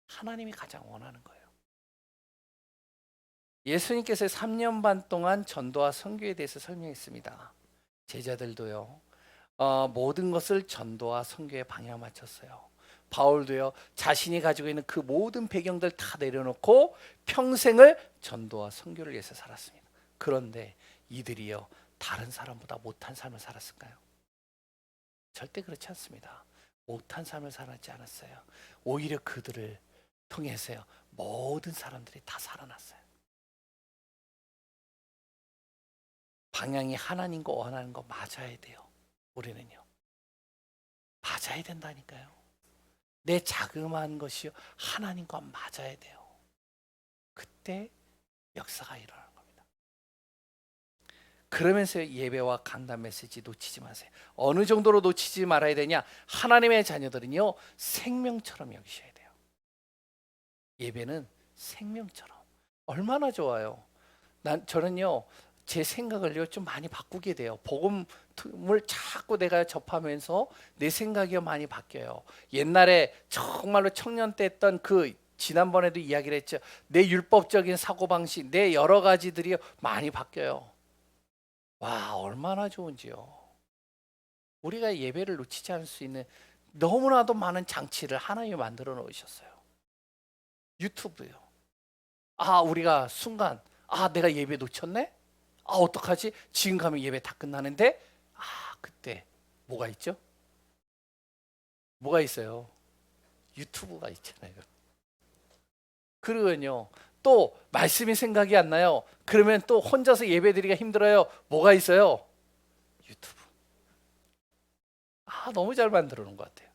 하나님이 가장 원하는 거예요. 예수님께서 3년 반 동안 전도와 선교에 대해서 설명했습니다. 제자들도요, 모든 것을 전도와 선교에 방향 맞췄어요. 바울도요, 자신이 가지고 있는 그 모든 배경들 다 내려놓고 평생을 전도와 선교를 위해서 살았습니다. 그런데 이들이요, 다른 사람보다 못한 삶을 살았을까요? 절대 그렇지 않습니다. 못한 삶을 살았지 않았어요. 오히려 그들을 통해서요, 모든 사람들이 다 살아났어요. 방향이 하나님과 원하는 거 맞아야 돼요. 우리는요, 맞아야 된다니까요. 내 자그마한 것이요, 하나님과 맞아야 돼요. 그때 역사가 일어나는 겁니다. 그러면서 예배와 강단 메시지 놓치지 마세요. 어느 정도로 놓치지 말아야 되냐? 하나님의 자녀들은요, 생명처럼 여기셔야 돼요. 예배는 생명처럼. 얼마나 좋아요. 저는요, 제 생각을요, 좀 많이 바꾸게 돼요. 복음을 자꾸 내가 접하면서 내 생각이 많이 바뀌어요. 옛날에 정말로 청년 때 했던 그, 지난번에도 이야기를 했죠. 내 율법적인 사고방식, 내 여러 가지들이 많이 바뀌어요. 와, 얼마나 좋은지요. 우리가 예배를 놓치지 않을 수 있는 너무나도 많은 장치를 하나님이 만들어 놓으셨어요. 유튜브요. 우리가 순간, 내가 예배 놓쳤네? 어떡하지? 지금 가면 예배 다 끝나는데? 그때 뭐가 있죠? 뭐가 있어요? 유튜브가 있잖아요. 그러면요, 또 말씀이 생각이 안 나요. 그러면 또 혼자서 예배 드리기가 힘들어요. 뭐가 있어요? 유튜브. 너무 잘 만들어 놓은 것 같아요.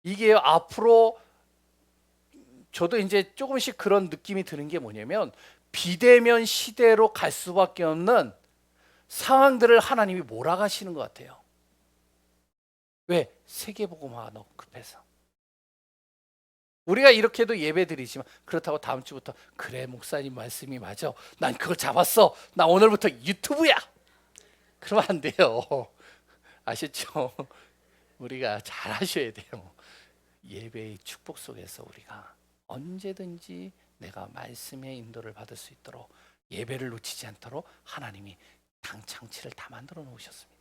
이게 앞으로 저도 이제 조금씩 그런 느낌이 드는 게 뭐냐면, 비대면 시대로 갈 수밖에 없는 상황들을 하나님이 몰아가시는 것 같아요. 왜? 세계복음화가 너무 급해서. 우리가 이렇게도 예배드리지만, 그렇다고 다음 주부터 그래, 목사님 말씀이 맞아, 난 그걸 잡았어, 나 오늘부터 유튜브야, 그러면 안 돼요. 아셨죠? 우리가 잘 하셔야 돼요. 예배의 축복 속에서 우리가 언제든지 내가 말씀의 인도를 받을 수 있도록, 예배를 놓치지 않도록 하나님이 장치를 다 만들어 놓으셨습니다.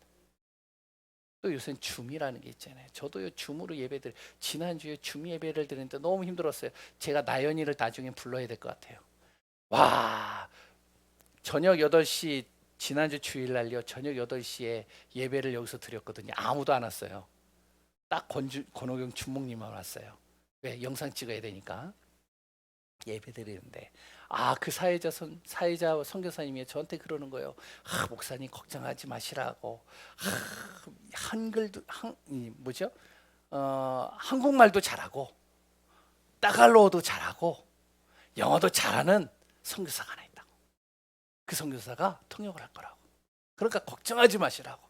또 요새는 줌이라는 게 있잖아요. 저도요, 줌으로 예배들, 지난주에 줌 예배를 드리는데 너무 힘들었어요. 제가 나연이를 나중에 불러야 될 것 같아요. 와, 저녁 8시, 지난주 주일날요, 저녁 8시에 예배를 여기서 드렸거든요. 아무도 안 왔어요. 딱 권호경 주목님만 왔어요. 왜? 영상 찍어야 되니까. 예배 드리는데, 그 사회자 선교사님이 저한테 그러는 거예요. 목사님 걱정하지 마시라고. 한글도 뭐죠? 한국말도 잘하고 따갈로어도 잘하고 영어도 잘하는 선교사가 하나 있다고. 그 선교사가 통역을 할 거라고. 그러니까 걱정하지 마시라고.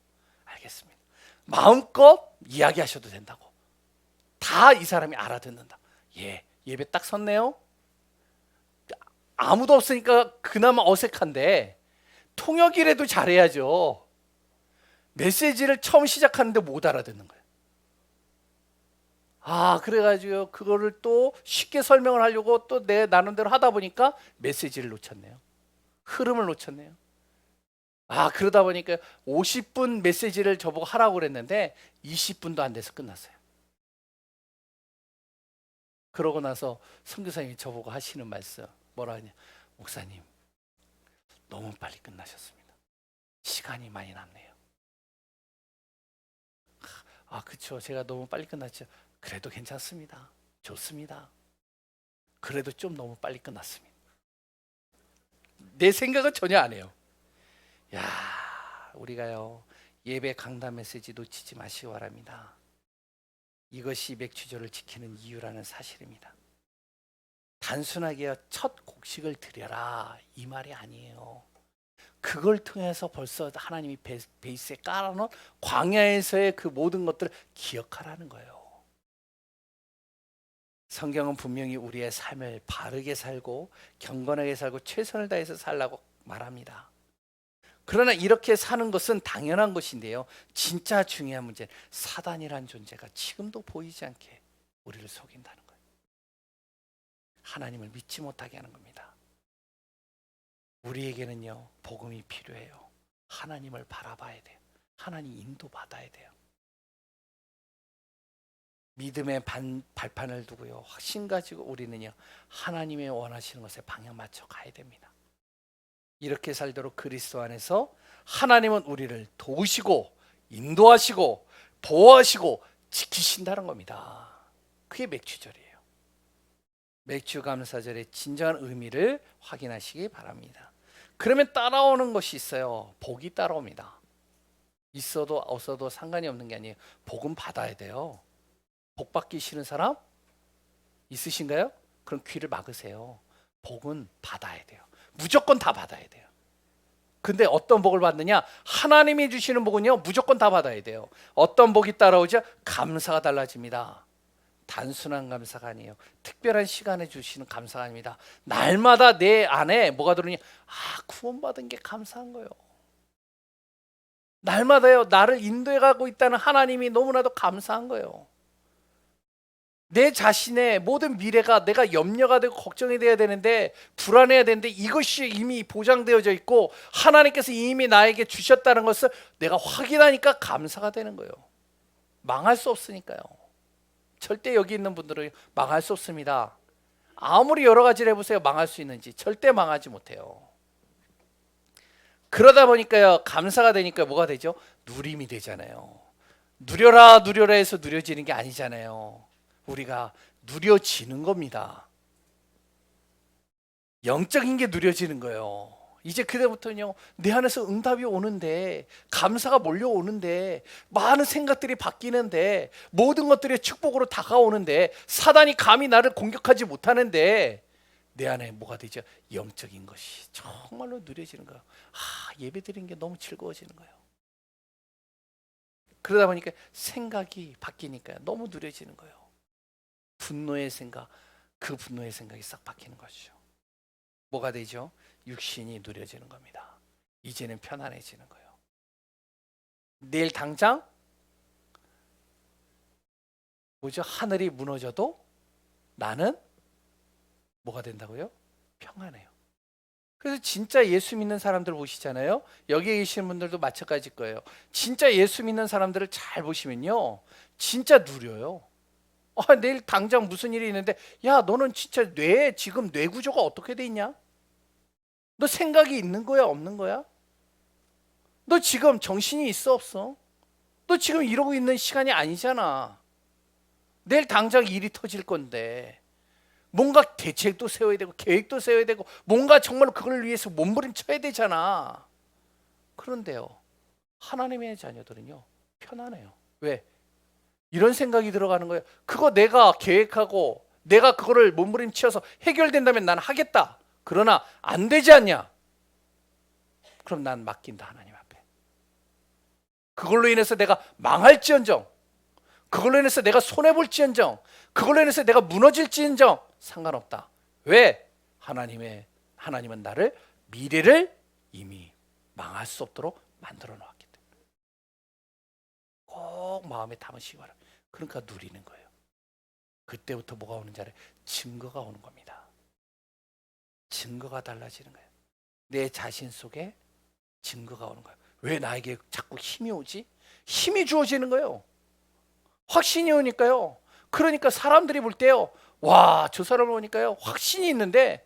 알겠습니다. 마음껏 이야기하셔도 된다고. 다 이 사람이 알아듣는다. 예배 딱 섰네요. 아무도 없으니까 그나마 어색한데 통역이라도 잘해야죠. 메시지를 처음 시작하는데 못 알아듣는 거예요. 그래가지고 그거를 또 쉽게 설명을 하려고 또 내 나름대로 하다 보니까 메시지를 놓쳤네요. 흐름을 놓쳤네요. 그러다 보니까 50분 메시지를 저보고 하라고 그랬는데 20분도 안 돼서 끝났어요. 그러고 나서 선교사님이 저보고 하시는 말씀 뭐라 하냐, 목사님 너무 빨리 끝나셨습니다. 시간이 많이 남네요. 그쵸, 제가 너무 빨리 끝났죠. 그래도 괜찮습니다. 좋습니다. 그래도 좀 너무 빨리 끝났습니다. 내 생각은 전혀 안 해요. 우리가요, 예배 강단 메시지 놓치지 마시기 바랍니다. 이것이 맥주조를 지키는 이유라는 사실입니다. 단순하게 첫 곡식을 드려라 이 말이 아니에요. 그걸 통해서 벌써 하나님이 베이스에 깔아놓은 광야에서의 그 모든 것들을 기억하라는 거예요. 성경은 분명히 우리의 삶을 바르게 살고 경건하게 살고 최선을 다해서 살라고 말합니다. 그러나 이렇게 사는 것은 당연한 것인데요, 진짜 중요한 문제는 사단이란 존재가 지금도 보이지 않게 우리를 속인다는 거예요. 하나님을 믿지 못하게 하는 겁니다. 우리에게는요, 복음이 필요해요. 하나님을 바라봐야 돼요. 하나님 인도받아야 돼요. 믿음의 발판을 두고요, 확신 가지고 우리는요, 하나님의 원하시는 것에 방향 맞춰 가야 됩니다. 이렇게 살도록 그리스도 안에서 하나님은 우리를 도우시고 인도하시고 보호하시고 지키신다는 겁니다. 그게 맥주절이에요. 맥주감사절의 진정한 의미를 확인하시기 바랍니다. 그러면 따라오는 것이 있어요. 복이 따라옵니다. 있어도 없어도 상관이 없는 게 아니에요. 복은 받아야 돼요. 복 받기 싫은 사람 있으신가요? 그럼 귀를 막으세요. 복은 받아야 돼요. 무조건 다 받아야 돼요. 근데 어떤 복을 받느냐? 하나님이 주시는 복은요, 무조건 다 받아야 돼요. 어떤 복이 따라오죠? 감사가 달라집니다. 단순한 감사가 아니에요. 특별한 시간에 주시는 감사가 아닙니다. 날마다 내 안에 뭐가 들어오냐? 구원받은 게 감사한 거예요. 날마다요, 나를 인도해 가고 있다는 하나님이 너무나도 감사한 거예요. 내 자신의 모든 미래가 내가 염려가 되고 걱정이 돼야 되는데, 불안해야 되는데, 이것이 이미 보장되어져 있고 하나님께서 이미 나에게 주셨다는 것을 내가 확인하니까 감사가 되는 거예요. 망할 수 없으니까요. 절대 여기 있는 분들은 망할 수 없습니다. 아무리 여러 가지를 해보세요, 망할 수 있는지. 절대 망하지 못해요. 그러다 보니까요, 감사가 되니까 뭐가 되죠? 누림이 되잖아요. 누려라 누려라 해서 누려지는 게 아니잖아요. 우리가 누려지는 겁니다. 영적인 게 누려지는 거예요. 이제 그때부터는요, 내 안에서 응답이 오는데, 감사가 몰려오는데, 많은 생각들이 바뀌는데, 모든 것들이 축복으로 다가오는데, 사단이 감히 나를 공격하지 못하는데, 내 안에 뭐가 되죠? 영적인 것이 정말로 누려지는 거예요. 예배 드리는 게 너무 즐거워지는 거예요. 그러다 보니까 생각이 바뀌니까요, 너무 누려지는 거예요. 분노의 생각, 그 분노의 생각이 싹 바뀌는 것이죠. 뭐가 되죠? 육신이 누려지는 겁니다. 이제는 편안해지는 거예요. 내일 당장 뭐죠? 하늘이 무너져도 나는 뭐가 된다고요? 평안해요. 그래서 진짜 예수 믿는 사람들 보시잖아요. 여기에 계시는 분들도 마찬가지일 거예요. 진짜 예수 믿는 사람들을 잘 보시면요, 진짜 누려요. 내일 당장 무슨 일이 있는데, 야, 너는 진짜 지금 뇌 구조가 어떻게 돼 있냐? 너 생각이 있는 거야, 없는 거야? 너 지금 정신이 있어, 없어? 너 지금 이러고 있는 시간이 아니잖아. 내일 당장 일이 터질 건데 뭔가 대책도 세워야 되고 계획도 세워야 되고 뭔가 정말로 그걸 위해서 몸부림쳐야 되잖아. 그런데요, 하나님의 자녀들은요, 편안해요. 왜? 이런 생각이 들어가는 거예요. 그거 내가 계획하고 내가 그거를 몸부림치어서 해결된다면 난 하겠다. 그러나 안 되지 않냐? 그럼 난 맡긴다, 하나님 앞에. 그걸로 인해서 내가 망할지언정, 그걸로 인해서 내가 손해볼지언정, 그걸로 인해서 내가 무너질지언정 상관없다. 왜? 하나님은 나를, 미래를 이미 망할 수 없도록 만들어 놓았기 때문에. 꼭 마음에 담으시기 바랍니다. 그러니까 누리는 거예요. 그때부터 뭐가 오는 줄 알아요? 증거가 오는 겁니다. 증거가 달라지는 거예요. 내 자신 속에 증거가 오는 거예요. 왜 나에게 자꾸 힘이 오지? 힘이 주어지는 거예요. 확신이 오니까요. 그러니까 사람들이 볼 때요, 와, 저 사람을 보니까요 확신이 있는데,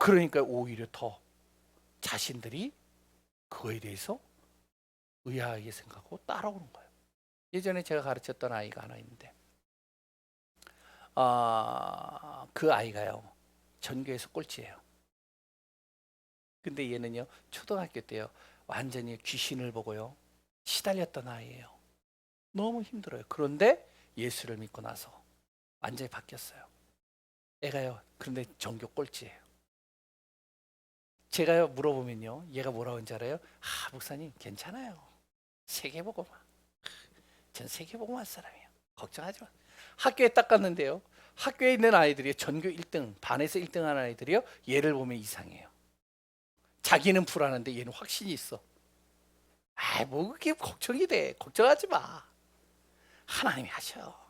그러니까 오히려 더 자신들이 그거에 대해서 의아하게 생각하고 따라오는 거예요. 예전에 제가 가르쳤던 아이가 하나 있는데, 그 아이가요 전교에서 꼴찌예요. 근데 얘는요 초등학교 때요 완전히 귀신을 보고요 시달렸던 아이예요. 너무 힘들어요. 그런데 예수를 믿고 나서 완전히 바뀌었어요. 애가요 그런데 전교 꼴찌예요. 제가요 물어보면요 얘가 뭐라고 하는지 알아요? 목사님 괜찮아요. 세계복음화. 전 세계복음화 사람이에요. 걱정하지 마. 학교에 딱 갔는데요 학교에 있는 아이들이 전교 1등 반에서 1등 하는 아이들이요 얘를 보면 이상해요. 자기는 불안한데 얘는 확신이 있어. 뭐 그게 걱정이 돼. 걱정하지 마. 하나님이 하셔.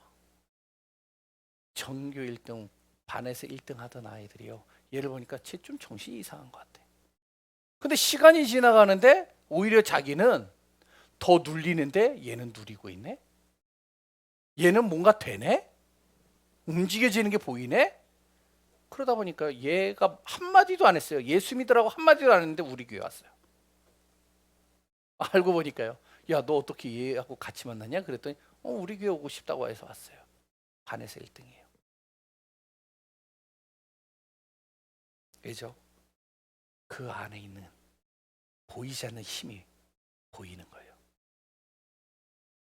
전교 1등 반에서 1등 하던 아이들이요 얘를 보니까 쟤 좀 정신이 이상한 것 같아. 근데 시간이 지나가는데 오히려 자기는 더 눌리는데 얘는 누리고 있네. 얘는 뭔가 되네. 움직여지는 게 보이네. 그러다 보니까 얘가 한마디도 안 했어요. 예수 믿으라고 한마디도 안 했는데 우리 교회 왔어요. 알고 보니까요 야 너 어떻게 얘하고 같이 만났냐 그랬더니 우리 교회 오고 싶다고 해서 왔어요. 반에서 1등이에요. 왜죠? 그 안에 있는 보이지 않는 힘이 보이는 거예요.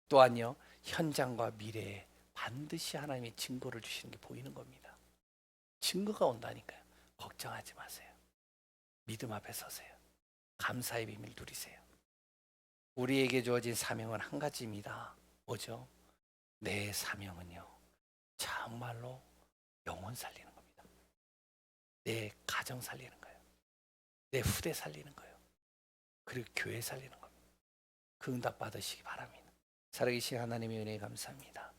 또한요 현장과 미래에 반드시 하나님이 증거를 주시는 게 보이는 겁니다. 증거가 온다니까요. 걱정하지 마세요. 믿음 앞에 서세요. 감사의 비밀 누리세요. 우리에게 주어진 사명은 한 가지입니다. 뭐죠? 내 사명은요 정말로 영혼 살리는 겁니다. 내 가정 살리는 거예요. 내 후대 살리는 거예요. 그리고 교회 살리는 겁니다. 그 응답 받으시기 바랍니다. 살아계신 하나님의 은혜에 감사합니다.